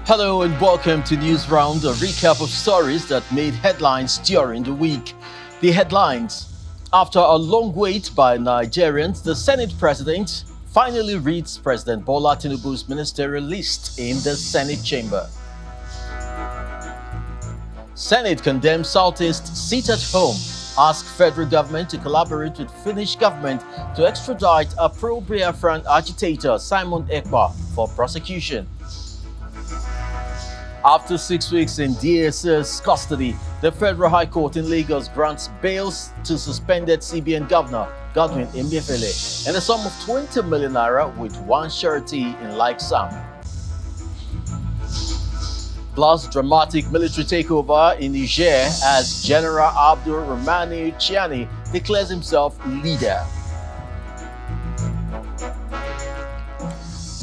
Hello and welcome to News Round, a recap of stories that made headlines during the week. The headlines. After a long wait by Nigerians, the Senate President finally reads President Bola Tinubu's ministerial list in the Senate chamber. Senate condemns Southeast SitAtHome, asks federal government to collaborate with Finnish government to extradite a pro-Biafran agitator Simon Ekpa for prosecution. After 6 weeks in DSS custody, the Federal High Court in Lagos grants bails to suspended CBN Governor Godwin Emefiele and a sum of 20 million naira with one surety in like sum. Plus, dramatic military takeover in Niger as General Abdul Rahmani Chiani declares himself leader.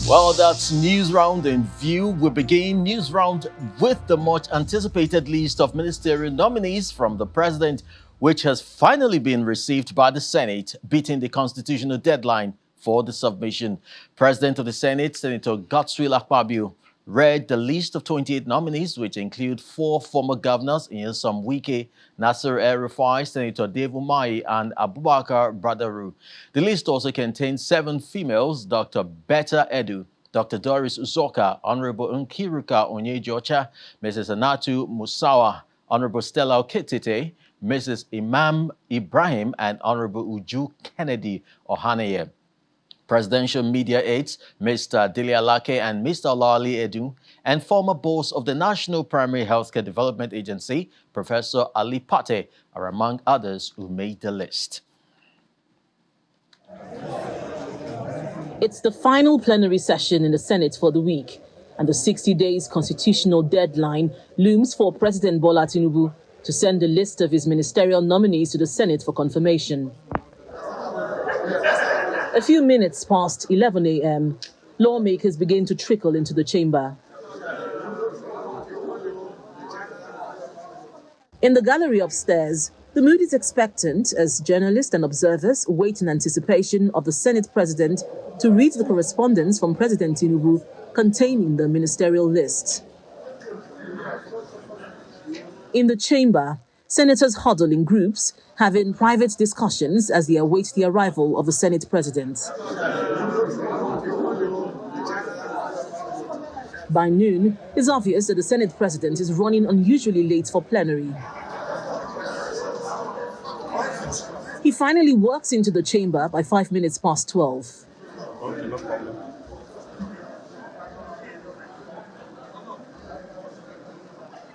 Well, that's News Round in view. We begin News Round with the much anticipated list of ministerial nominees from the president, which has finally been received by the Senate, beating the constitutional deadline for the submission. President of the Senate, Senator Godwin Emefiele, read the list of 28 nominees, which include 4 former governors, Nyesom Wike, Nasir El-Rufai, Senator Dave Umahi, and Abubakar Badaru. The list also contains 7 females: Dr. Betta Edu, Dr. Doris Uzoka, Honorable Nkiruka Onyejocha, Mrs. Anatu Musawa, Honorable Stella Oketete, Mrs. Imam Ibrahim, and Honorable Uju Kennedy Ohaneye. Presidential media aides, Mr. Dele Alake and Mr. Olali Edu, and former boss of the National Primary Healthcare Development Agency, Professor Ali Pate, are among others who made the list. It's the final plenary session in the Senate for the week, and the 60 days constitutional deadline looms for President Bola Tinubu to send a list of his ministerial nominees to the Senate for confirmation. A few minutes past 11 a.m., lawmakers begin to trickle into the chamber. In the gallery upstairs, the mood is expectant as journalists and observers wait in anticipation of the Senate President to read the correspondence from President Tinubu containing the ministerial list. In the chamber, senators huddle in groups, having private discussions as they await the arrival of the Senate President. By noon, it's obvious that the Senate President is running unusually late for plenary. He finally walks into the chamber by 5 minutes past 12.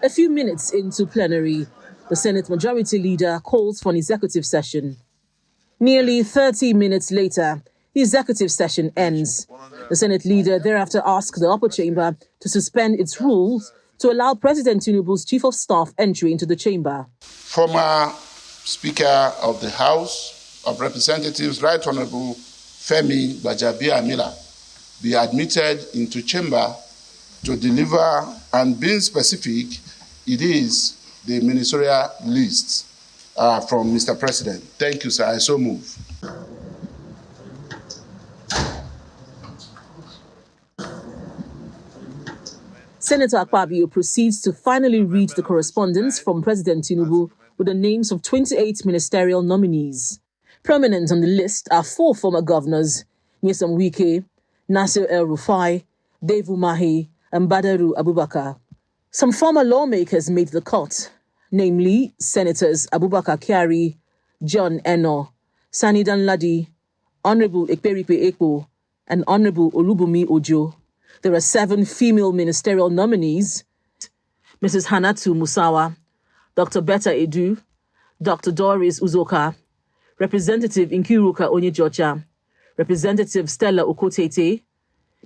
A few minutes into plenary, the Senate Majority Leader calls for an executive session. Nearly 30 minutes later, the executive session ends. The Senate Leader thereafter asks the upper chamber to suspend its rules to allow President Tinubu's Chief of Staff entry into the chamber. Former Speaker of the House of Representatives, Right Honorable Femi Gbajabiamila, be admitted into chamber to deliver, and being specific, it is the ministerial list from Mr. President. Thank you, sir. I so move. Senator Akpabio proceeds to finally read the correspondence from President Tinubu with the names of 28 ministerial nominees. Prominent on the list are 4 former governors, Nyesom Wike, Nasir El-Rufai, Dave Umahi, and Badaru Abubakar. Some former lawmakers made the cut, namely Senators Abubakar Kyari, John Eno, Sani Danladi, Honorable Ekperipe Ekpo, and Honorable Olubumi Ojo. There are 7 female ministerial nominees: Mrs. Hanatu Musawa, Dr. Betta Edu, Dr. Doris Uzoka, Representative Nkiruka Onyejocha, Representative Stella Okotete,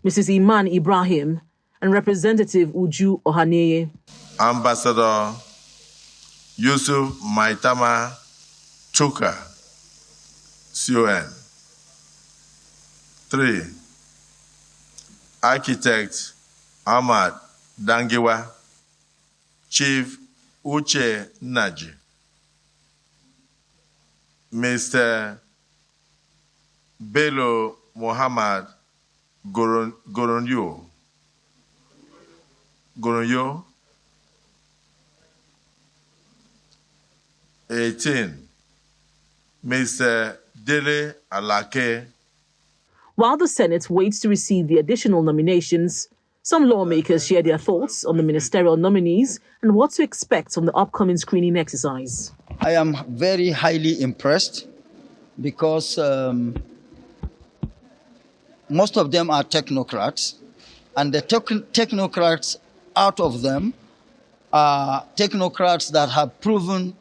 Mrs. Iman Ibrahim, and Representative Uju Ohaneye. Ambassador Yusuf Maitama Chuka, CON. 3. Architect Ahmad Dangiwa, Chief Uche Naji. Mr. Bello Muhammad Goronyo, Goronyo. 18, Mr. Dele Alake. While the Senate waits to receive the additional nominations, some lawmakers share their thoughts on the ministerial nominees and what to expect from the upcoming screening exercise. I am very highly impressed because most of them are technocrats, and the technocrats out of them are technocrats that have proven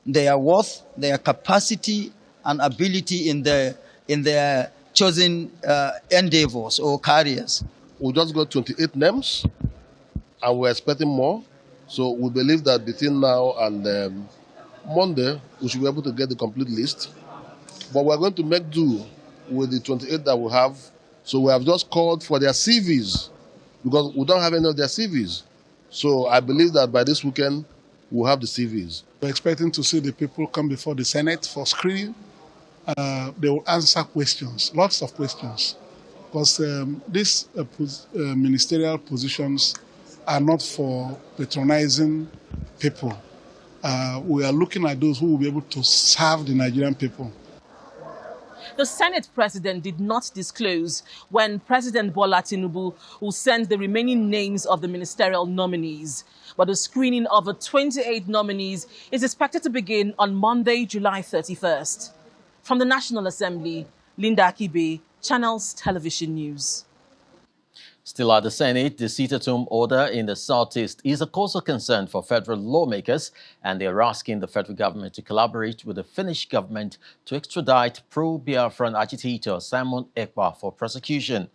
their worth, their capacity and ability in their chosen endeavors or careers. We just got 28 names, and we're expecting more. So we believe that between now and Monday, we should be able to get the complete list. But we're going to make do with the 28 that we have. So we have just called for their CVs, because we don't have any of their CVs. So I believe that by this weekend, we'll have the CVs. We're expecting to see the people come before the Senate for screening. They will answer questions, lots of questions, because these ministerial positions are not for patronizing people. We are looking at those who will be able to serve the Nigerian people. The Senate president did not disclose when President Bola Tinubu will send the remaining names of the ministerial nominees. But the screening of the 28 nominees is expected to begin on Monday, July 31st. From the National Assembly, Linda Akibe, Channels Television News. Still at the Senate, the SitAtHome order in the Southeast is a cause of concern for federal lawmakers, and they are asking the federal government to collaborate with the Finnish government to extradite pro-Biafran agitator Simon Ekpa for prosecution.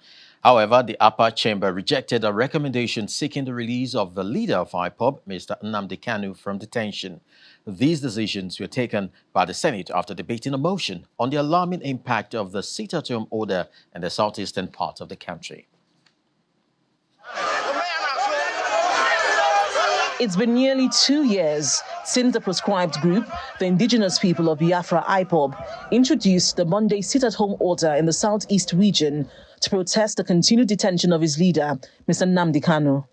However, the upper chamber rejected a recommendation seeking the release of the leader of IPOB, Mr. Nnamdi Kanu, from detention. These decisions were taken by the Senate after debating a motion on the alarming impact of the SitAtHome order in the southeastern part of the country. It's been nearly 2 years since the proscribed group, the indigenous people of Biafra IPOB, introduced the Monday SitAtHome order in the southeast region to protest the continued detention of his leader, Mr. Nnamdi Kanu.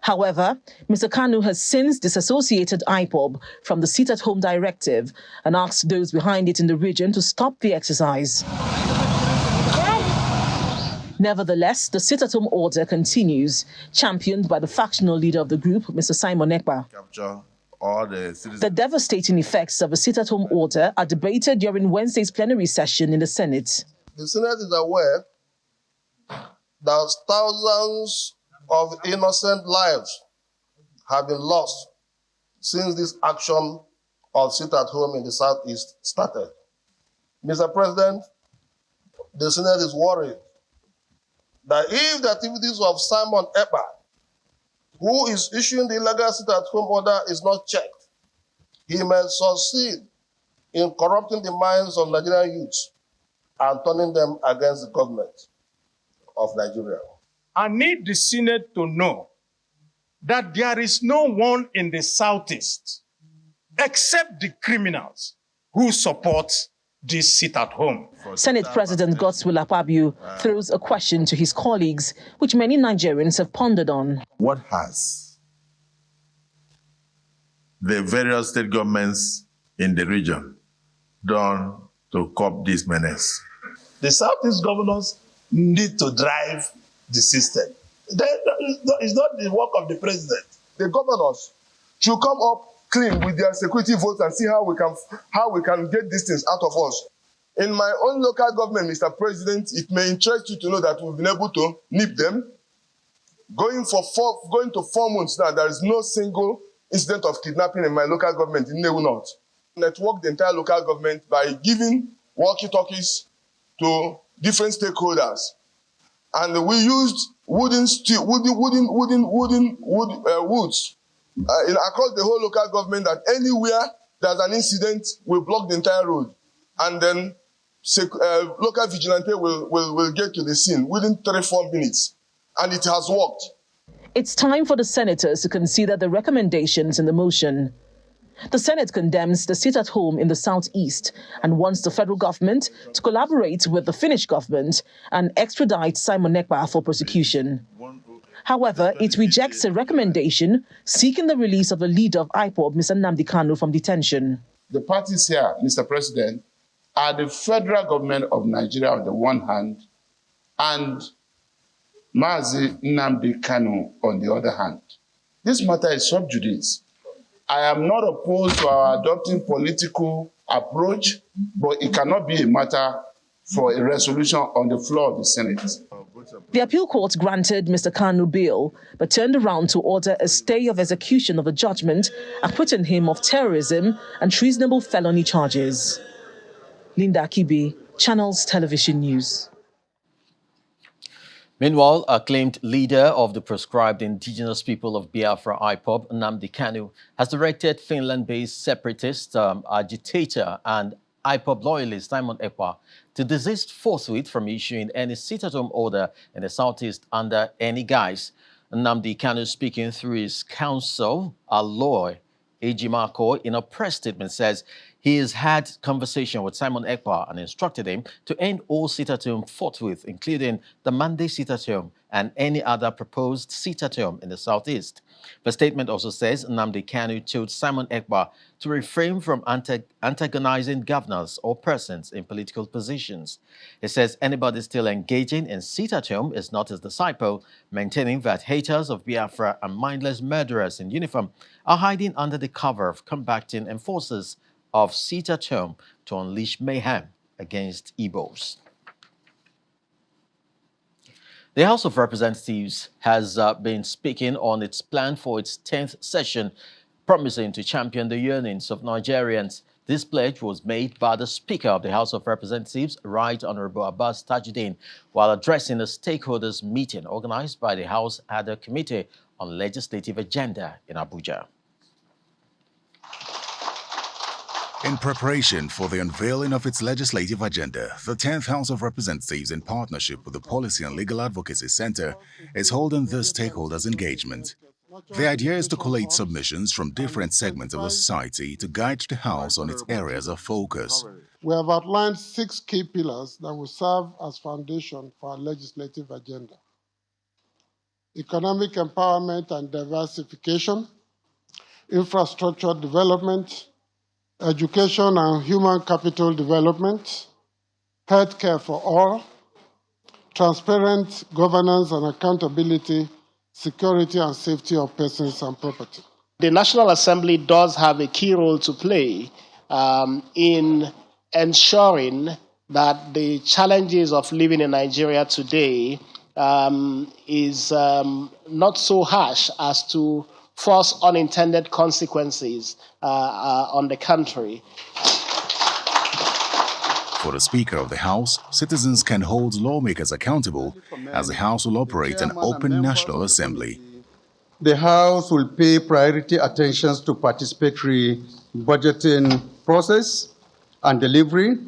However, Mr. Kanu has since disassociated IPOB from the SitAtHome directive and asked those behind it in the region to stop the exercise. Nevertheless, the SitAtHome order continues, championed by the factional leader of the group, Mr. Simon Ekpa. The devastating effects of the SitAtHome order are debated during Wednesday's plenary session in the Senate. The Senate is aware that thousands of innocent lives have been lost since this action of SitAtHome in the Southeast started. Mr. President, the Senate is worried that if the activities of Simon Ekpa, who is issuing the illegal SitAtHome order, is not checked, he may succeed in corrupting the minds of Nigerian youths and turning them against the government of Nigeria. I need the Senate to know that there is no one in the Southeast except the criminals who support this SitAtHome. Senate President Godwin Emefiele throws a question to his colleagues, which many Nigerians have pondered on. What has the various state governments in the region done to curb this menace? The Southeast governors need to drive the system. It's not the work of the president. The governors should come up clean with their security votes and see how we can get these things out of us. In my own local government, Mr. President, it may interest you to know that we've been able to nip them. Going to 4 months now, there is no single incident of kidnapping in my local government in Newu North. Network the entire local government by giving walkie-talkies to different stakeholders. And we used woods across the whole local government, that anywhere there's an incident, we block the entire road. And then local vigilante will get to the scene within 3-4 minutes. And it has worked. It's time for the senators to consider the recommendations in the motion. The Senate condemns the SitAtHome in the southeast and wants the federal government to collaborate with the Finnish government and extradite Simon Ekpa for prosecution. However, it rejects a recommendation seeking the release of the leader of IPOB, Mr. Nnamdi Kanu, from detention. The parties here, Mr. President, are the federal government of Nigeria on the one hand and Mazi Nnamdi Kanu on the other hand. This matter is sub judice. I am not opposed to our adopting political approach, but it cannot be a matter for a resolution on the floor of the Senate. The appeal court granted Mr. Kanu bail, but turned around to order a stay of execution of the judgment, acquitting him of terrorism and treasonable felony charges. Linda Akibi, Channels Television News. Meanwhile, acclaimed leader of the proscribed indigenous people of Biafra, IPOB, Nnamdi Kanu, has directed Finland-based separatist agitator and IPOB loyalist Simon Ekpa to desist forthwith from issuing any SitAtHome order in the southeast under any guise. Nnamdi Kanu, speaking through his counsel, Aloy Ejimako, in a press statement says he has had conversation with Simon Ekpa and instructed him to end all SitAtHome forthwith, including the Monday SitAtHome and any other proposed SitAtHome in the southeast. The statement also says Nnamdi Kanu told Simon Ekpa to refrain from antagonizing governors or persons in political positions. It says anybody still engaging in SitAtHome is not his disciple, maintaining that haters of Biafra and mindless murderers in uniform are hiding under the cover of combating enforcers of SitAtHome to unleash mayhem against Igbos. The House of Representatives has been speaking on its plan for its 10th session, promising to champion the yearnings of Nigerians. This pledge was made by the Speaker of the House of Representatives, Right Honorable Abbas Tajuddin, while addressing a stakeholders meeting organized by the House ad hoc Committee on Legislative Agenda in Abuja. In preparation for the unveiling of its legislative agenda, the 10th House of Representatives, in partnership with the Policy and Legal Advocacy Center, is holding this stakeholders engagement. The idea is to collate submissions from different segments of the society to guide the House on its areas of focus. We have outlined 6 key pillars that will serve as foundation for our legislative agenda: economic empowerment and diversification, infrastructure development, education and human capital development, healthcare for all, transparent governance and accountability, security and safety of persons and property. The National Assembly does have a key role to play in ensuring that the challenges of living in Nigeria today is not so harsh as to force unintended consequences on the country. For the Speaker of the House, citizens can hold lawmakers accountable as the House will operate an open National Assembly. The House will pay priority attention to participatory budgeting process and delivery,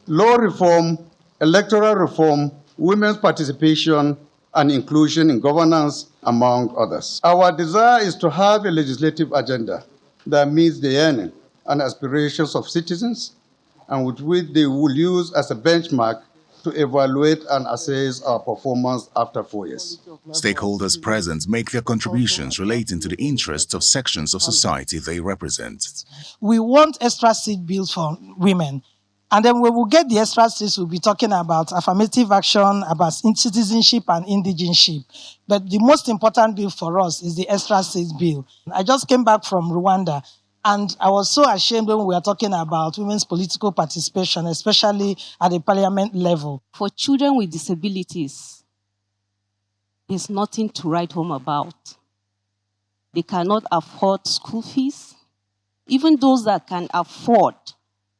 law reform, electoral reform, women's participation and inclusion in governance, among others. Our desire is to have a legislative agenda that meets the yearning and aspirations of citizens, and with which they will use as a benchmark to evaluate and assess our performance after 4 years. Stakeholders present make their contributions relating to the interests of sections of society they represent. We want extra seat bills for women. And then when we get the extra seats, we'll be talking about affirmative action, about citizenship and indigenship. But the most important bill for us is the extra seats bill. I just came back from Rwanda, and I was so ashamed when we were talking about women's political participation, especially at the parliament level. For children with disabilities, there's nothing to write home about. They cannot afford school fees. Even those that can afford,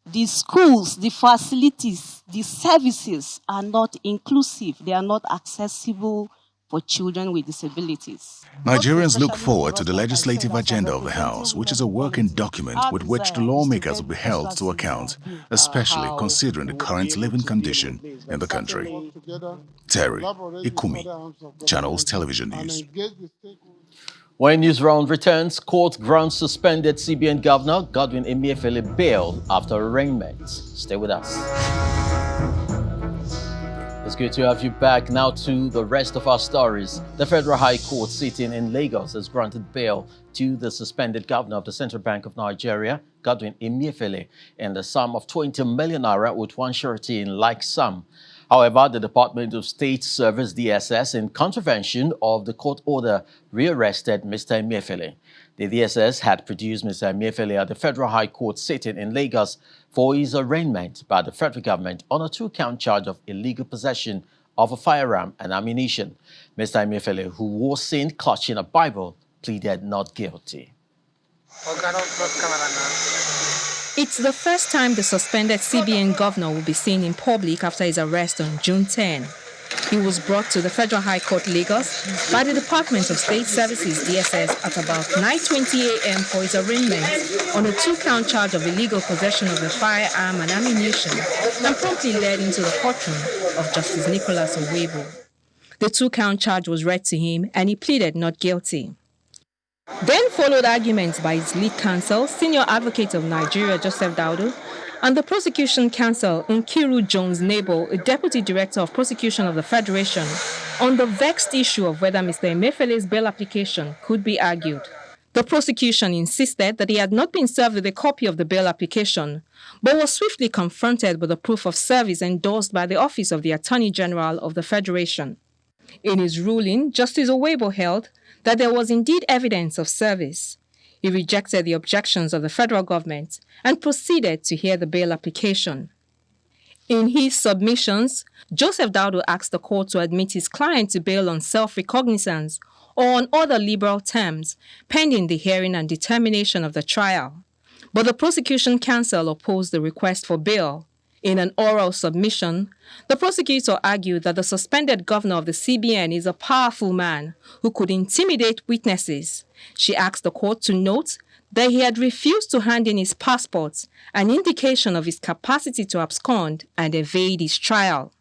the schools, the facilities, the services are not inclusive. They are not accessible for children with disabilities. Nigerians look forward to the legislative agenda of the House, which is a working document with which the lawmakers will be held to account, especially considering the current living condition in the country. Terry Ikumi, Channels Television News. When News Round returns, court grants suspended CBN Governor Godwin Emefiele bail after arraignment. Stay with us. It's good to have you back. Now to the rest of our stories. The Federal High Court sitting in Lagos has granted bail to the suspended governor of the Central Bank of Nigeria, Godwin Emefiele, in the sum of 20 million naira with one surety in like sum. However, the Department of State Service DSS, in contravention of the court order, rearrested Mr. Emefiele. The DSS had produced Mr. Emefiele at the Federal High Court sitting in Lagos for his arraignment by the federal government on a 2-count charge of illegal possession of a firearm and ammunition. Mr. Emefiele, who was seen clutching a Bible, pleaded not guilty. It's the first time the suspended CBN governor will be seen in public after his arrest on June 10. He was brought to the Federal High Court, Lagos, by the Department of State Services, DSS, at about 9:20 a.m. for his arraignment on a 2-count charge of illegal possession of a firearm and ammunition, and promptly led into the courtroom of Justice Nicholas Owebo. The 2-count charge was read to him, and he pleaded not guilty. Then followed arguments by his lead counsel, Senior Advocate of Nigeria, Joseph Daudu, and the prosecution counsel, Nkiru Jones-Nebo, a Deputy Director of Prosecution of the Federation, on the vexed issue of whether Mr. Emefiele's bail application could be argued. The prosecution insisted that he had not been served with a copy of the bail application, but was swiftly confronted with a proof of service endorsed by the Office of the Attorney General of the Federation. In his ruling, Justice Owebo held that there was indeed evidence of service. He rejected the objections of the federal government and proceeded to hear the bail application. In his submissions, Joseph Daudu asked the court to admit his client to bail on self-recognizance or on other liberal terms, pending the hearing and determination of the trial. But the prosecution counsel opposed the request for bail. In an oral submission, the prosecutor argued that the suspended governor of the CBN is a powerful man who could intimidate witnesses. She asked the court to note that he had refused to hand in his passport, an indication of his capacity to abscond and evade his trial.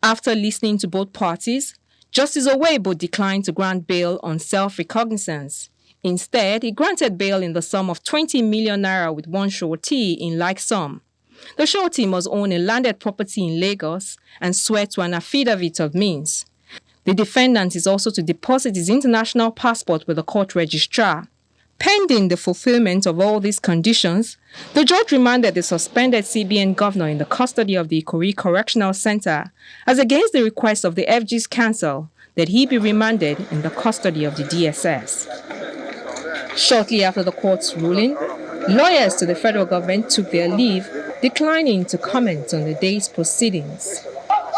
After listening to both parties, Justice Owebo declined to grant bail on self-recognizance. Instead, he granted bail in the sum of 20 million naira with one surety in like sum. The surety must own a landed property in Lagos and swear to an affidavit of means. The defendant is also to deposit his international passport with the court registrar. Pending the fulfillment of all these conditions, the judge remanded the suspended CBN governor in the custody of the Ikori Correctional Center, as against the request of the FG's counsel that he be remanded in the custody of the DSS. Shortly after the court's ruling, lawyers to the federal government took their leave, declining to comment on the day's proceedings.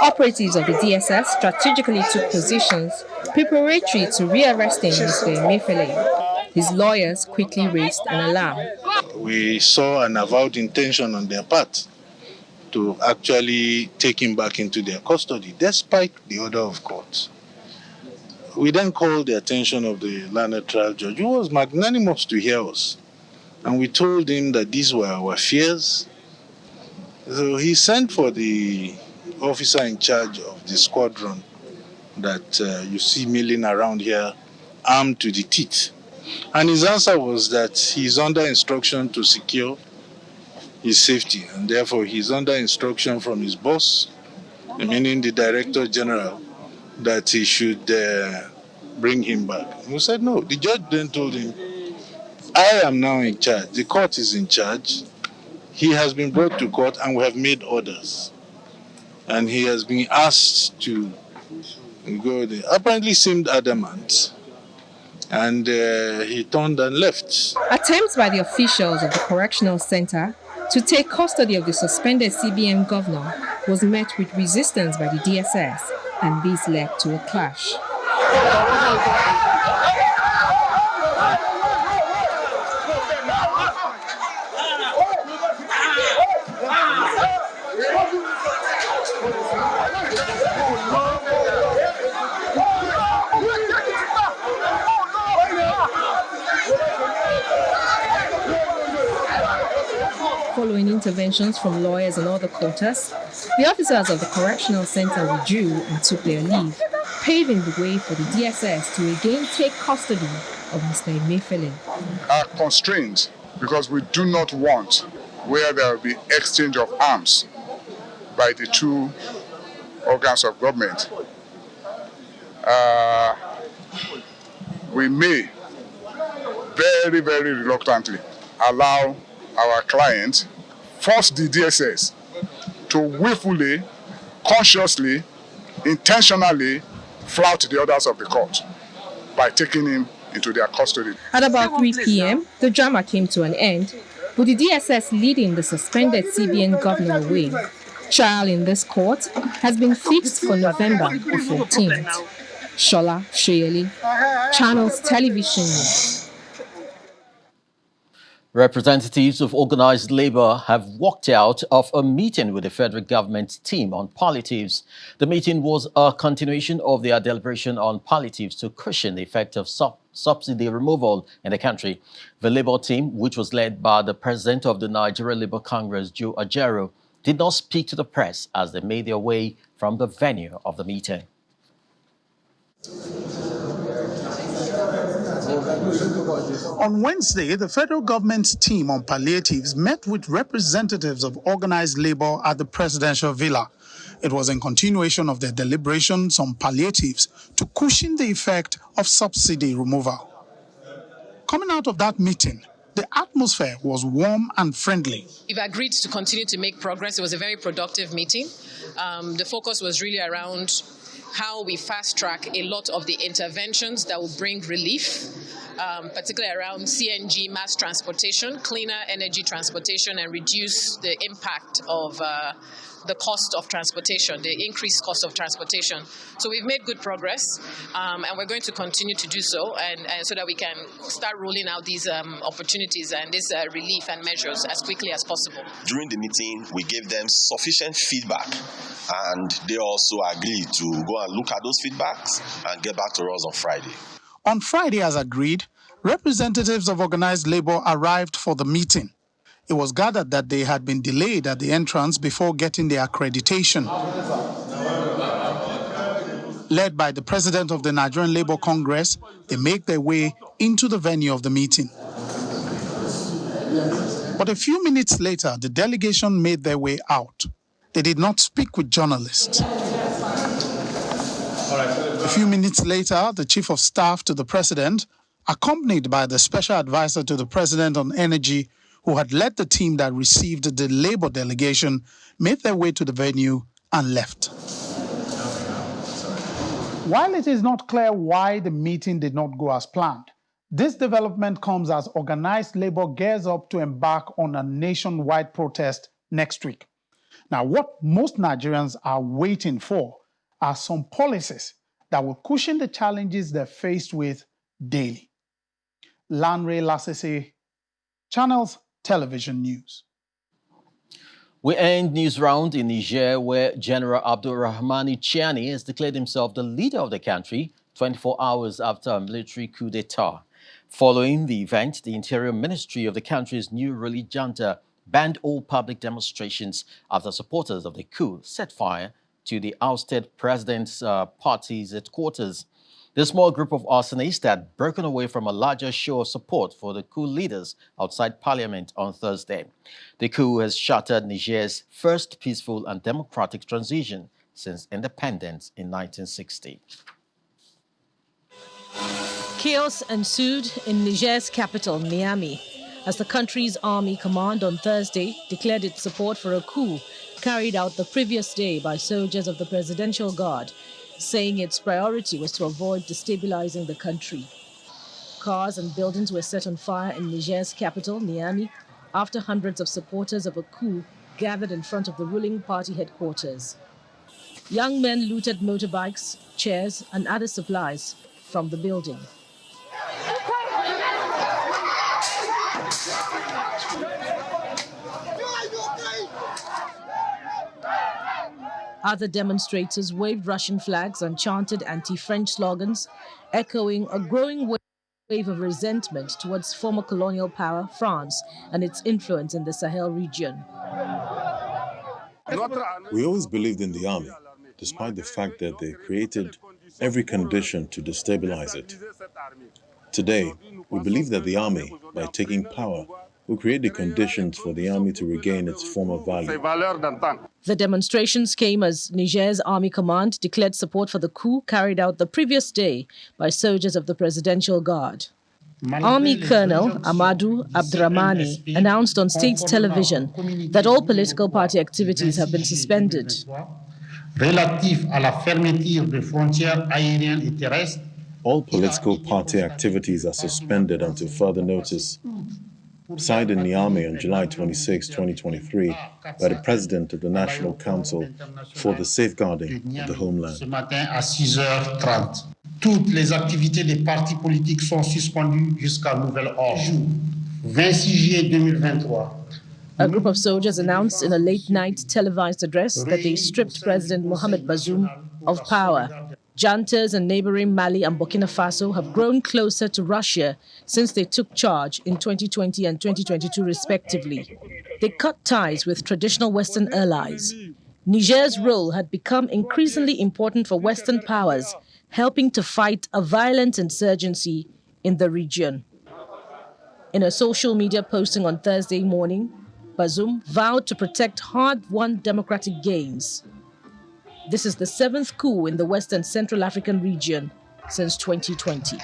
Operatives of the DSS strategically took positions preparatory to rearresting Mr. Emefiele. His lawyers quickly raised an alarm. We saw an avowed intention on their part to actually take him back into their custody, despite the order of court. We then called the attention of the learned trial judge, who was magnanimous to hear us. And we told him that these were our fears. So he sent for the officer in charge of the squadron that you see milling around here, armed to the teeth. And his answer was that he's under instruction to secure his safety, and therefore he's under instruction from his boss, meaning the Director General, that he should bring him back. And we said no. The judge then told him, I am now in charge. The court is in charge. He has been brought to court and we have made orders. And he has been asked to go there. Apparently seemed adamant. And he turned and left. Attempts by the officials of the correctional center to take custody of the suspended CBN governor was met with resistance by the DSS, and this led to a clash. Following interventions from lawyers and other quarters, the officers of the correctional center withdrew and took their leave, paving the way for the DSS to again take custody of Mr. Emefiele. Are constrained because we do not want where there will be exchange of arms by the two organs of government, we may very, very reluctantly allow our client, force the DSS to willfully, consciously, intentionally flout the orders of the court by taking him into their custody. At about 3 p.m., the drama came to an end, with the DSS leading the suspended CBN governor away. Trial in this court has been fixed for November the 14th. Shola Shoyeli, Channels Television News. Representatives of organized labor have walked out of a meeting with the federal government team on palliatives. The meeting was a continuation of their deliberation on palliatives to cushion the effect of subsidy removal in the country. The labor team, which was led by the president of the Nigeria Labour Congress, Joe Ajero, did not speak to the press as they made their way from the venue of the meeting. On Wednesday, the federal government's team on palliatives met with representatives of organized labor at the presidential villa. It was in continuation of their deliberations on palliatives to cushion the effect of subsidy removal. Coming out of that meeting, the atmosphere was warm and friendly. We've agreed to continue to make progress. It was a very productive meeting. The focus was really around how we fast-track a lot of the interventions that will bring relief, particularly around CNG mass transportation, cleaner energy transportation, and reduce the impact of the cost of transportation, the increased cost of transportation. So we've made good progress, and we're going to continue to do so, and so that we can start rolling out these opportunities and these relief and measures as quickly as possible. During the meeting, we gave them sufficient feedback, and they also agreed to go and look at those feedbacks and get back to us on Friday. On Friday, as agreed, representatives of organized labor arrived for the meeting. It was gathered that they had been delayed at the entrance before getting their accreditation. Led by the president of the Nigerian Labour Congress, they make their way into the venue of the meeting. But a few minutes later, the delegation made their way out. They did not speak with journalists. A few minutes later, the chief of staff to the president, accompanied by the special advisor to the president on energy, who had led the team that received the labor delegation, made their way to the venue and left. While it is not clear why the meeting did not go as planned, this development comes as organized labor gears up to embark on a nationwide protest next week. Now, what most Nigerians are waiting for are some policies that will cushion the challenges they're faced with daily. Lanre Lasese, Channels Television News. We end news round in Niger, where General Abdulrahmani Chiani has declared himself the leader of the country 24 hours after a military coup d'etat. Following the event, the Interior Ministry of the country's new ruling junta banned all public demonstrations after supporters of the coup set fire to the ousted president's party's headquarters. The small group of arsonists had broken away from a larger show of support for the coup leaders outside Parliament on Thursday. The coup has shattered Niger's first peaceful and democratic transition since independence in 1960. Chaos ensued in Niger's capital, Niamey, as the country's army command on Thursday declared its support for a coup carried out the previous day by soldiers of the Presidential Guard, saying its priority was to avoid destabilizing the country. Cars and buildings were set on fire in Niger's capital, Niamey, after hundreds of supporters of a coup gathered in front of the ruling party headquarters. Young men looted motorbikes, chairs, and other supplies from the building. Other demonstrators waved Russian flags and chanted anti-French slogans, echoing a growing wave of resentment towards former colonial power, France, and its influence in the Sahel region. We always believed in the army, despite the fact that they created every condition to destabilize it. Today, we believe that the army, by taking power, will create the conditions for the army to regain its former value. The demonstrations came as Niger's army command declared support for the coup carried out the previous day by soldiers of the Presidential Guard. Army Colonel Amadou Abdramani announced on state television that all political party activities have been suspended. All political party activities are suspended until further notice. Signed in Niamey on July 26, 2023, by the President of the National Council for the Safeguarding of the Homeland. Toutes les activités des partis politiques sont suspendues jusqu'à nouvel ordre. 26 juillet 2023. A group of soldiers announced in a late-night televised address that they stripped President Mohamed Bazoum of power. Juntas in neighboring Mali and Burkina Faso have grown closer to Russia since they took charge in 2020 and 2022 respectively. They cut ties with traditional Western allies. Niger's role had become increasingly important for Western powers, helping to fight a violent insurgency in the region. In a social media posting on Thursday morning, Bazoum vowed to protect hard-won democratic gains. This is the 7th coup in the West and Central African region since 2020.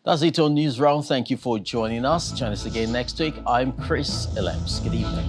That's it on News Round. Thank you for joining us. Join us again next week. I'm Chris Elems. Good evening.